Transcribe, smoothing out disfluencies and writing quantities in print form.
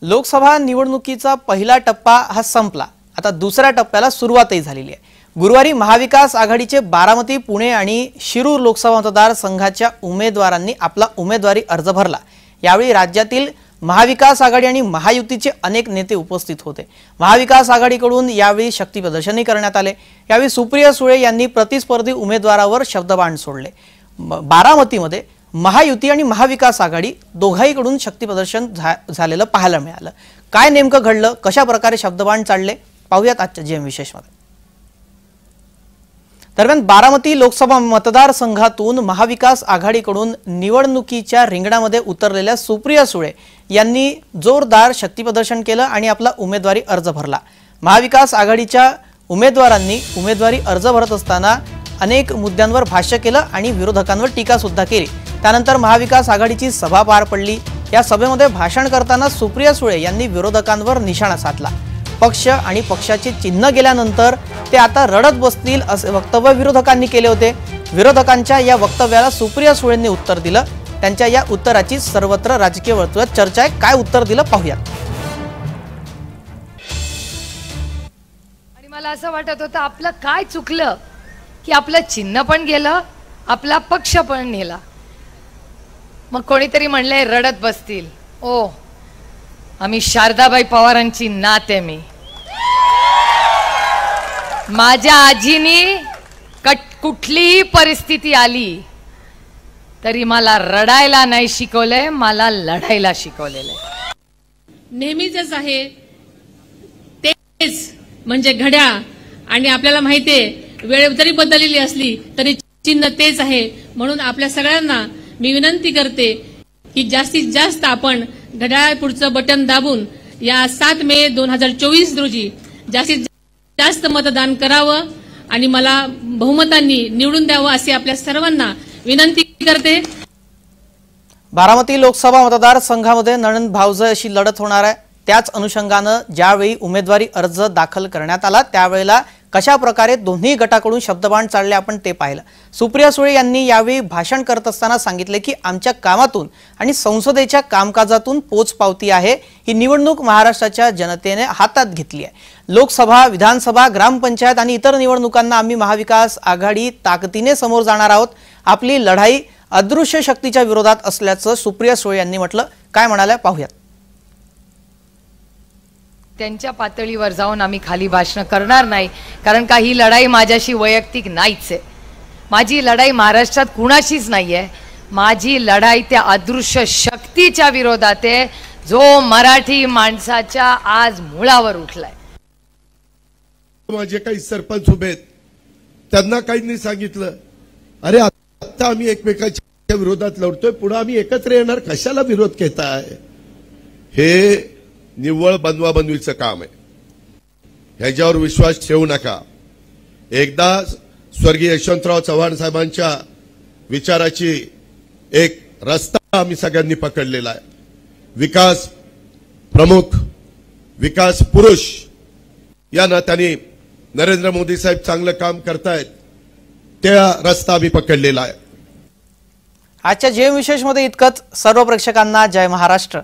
लोकसभा निवडणुकीचा पहिला टप्पा हा संपला। आता दुसऱ्या टप्प्याला सुरुवातही झालेली आहे। गुरुवारी महाविकास आघाडीचे बारामती, पुणे आणि शिरूर लोकसभा मतदारसंघाच्या उमेदवारांनी आपला उमेदवारी अर्ज भरला। यावेळी राज्यातील महाविकास आघाडी आणि महायुतीचे अनेक नेते उपस्थित होते। महाविकास आघाडीकडून यावेळी शक्ती प्रदर्शनही करण्यात आले। यावेळी सुप्रिया सुळे यांनी प्रतिस्पर्धी उमेदवारावर शब्दबाण सोडले। बारामतीमध्ये महायुती आणि महाविकास आघाडी दोघांकडून शक्ती प्रदर्शन झालेलं पाहायला मिळालं। काय नेमकं घडलं, कशा प्रकारे शब्दबाण चालले, पाहूयात आजच्या जीएम विशेषमध्ये। दरम्यान बारामती लोकसभा मतदारसंघातून महाविकास आघाडीकडून निवडणुकीच्या रिंगणामध्ये उतरलेल्या सुप्रिया सुळे यांनी जोरदार शक्ती प्रदर्शन केलं आणि आपला उमेदवारी अर्ज भरला। महाविकास आघाडीच्या उमेदवारांनी उमेदवारी अर्ज भरत असताना अनेक मुद्द्यांवर भाष्य केलं आणि विरोधकांवर टीका सुद्धा केली। त्यानंतर महाविकास आघाडीची सभा पार पडली। या सभेमध्ये भाषण करताना सुप्रिया सुळे यांनी विरोधकांवर निशाणा साधला। पक्ष आणि पक्षाचे चिन्ह गेल्यानंतर ते आता रडत बसतील असे वक्तव्य विरोधकांनी केले होते। विरोधकांच्या या वक्तव्याला सुप्रिया सुळेंनी उत्तर दिलं। त्यांच्या या उत्तराची सर्वत्र राजकीय वर्तुळात चर्चा आहे। काय उत्तर दिलं पाहूयात। आणि मला असं वाटत होतं आपलं काय चुकलं की आपलं चिन्ह पण गेलं, आपला पक्ष पण नेला। मग कोणीतरी म्हणले रडत बसतील। ओ, आम्ही शारदाबाई पवारांची नात आहे। मी माझ्या आजीनी कुठलीही परिस्थिती आली तरी मला रडायला नाही शिकवलंय, मला लढायला शिकवलेलं आहे। नेहमीच आहे तेच म्हणजे घड्याळ, आणि आपल्याला माहितीये वेळ जरी बदललेली असली तरी चिन्ह तेच आहे। म्हणून आपल्या सगळ्यांना मी विनंती करते की जास्तीत जास्त आपण घड्याळ पुढचं बटन दाबून या 7 मे 2024 रोजी जास्तीत जास्त मतदान करावं आणि मला बहुमतांनी निवडून द्यावं असे आपल्या सर्वांना विनंती करते। बारामती लोकसभा मतदारसंघामध्ये नणंद भावजय अशी लढत होणार आहे। त्याच अनुषंगाने ज्यावेळी उमेदवारी अर्ज दाखल करण्यात आला त्यावेळेला कशा प्रकारे दोन्ही गटाकडून शब्दबाण चालले आपण ते पाहिलं। सुप्रिया सुळे यांनी यावेळी भाषण करत असताना सांगितले की आमच्या कामातून आणि संसदेच्या कामकाजातून पोचपावती आहे। ही निवडणूक महाराष्ट्राच्या जनतेने हातात घेतली आहे। लोकसभा, विधानसभा, ग्रामपंचायत आणि इतर निवडणुकांना आम्ही महाविकास आघाडी ताकदीने समोर जाणार आहोत। आपली लढाई अदृश्य शक्तीच्या विरोधात असल्याचं सुप्रिया सुळे यांनी म्हटलं। काय म्हणाल्या पाहूयात। त्यांच्या पातळीवर जाऊन आम्ही खाली भाषण करणार नाही, कारण का ही लढाई माझ्याशी वैयक्तिक नाहीच आहे। माझी लढाई महाराष्ट्रात कुणाशीच नाहीये। माझी लढाई त्या अदृश्य शक्तीच्या विरोधात आहे जो मराठी माणसाच्या आज मुळावर उठलाय। माझे काही सरपंच उभे आहेत, त्यांना काहींनी सांगितलं अरे आता आम्ही एकमेकांच्या विरोधात लढतोय, पुढे आम्ही एकत्र येणार, कशाला विरोध घेताय? हे निव्वळ बनवाबनवीचं काम आहे। ह्याच्यावर विश्वास ठेवू नका। एकदा स्वर्गीय यशवंतराव चव्हाण साहेबांच्या विचाराची एक रस्ता आम्ही सगळ्यांनी पकडलेला आहे। विकास प्रमुख, विकास पुरुष या नात्याने नरेंद्र मोदी साहेब चांगलं काम करतायत, त्या रस्ता आम्ही पकडलेला आहे। आजच्या जीएम विशेषमध्ये इतकंच। सर्व प्रेक्षकांना जय महाराष्ट्र।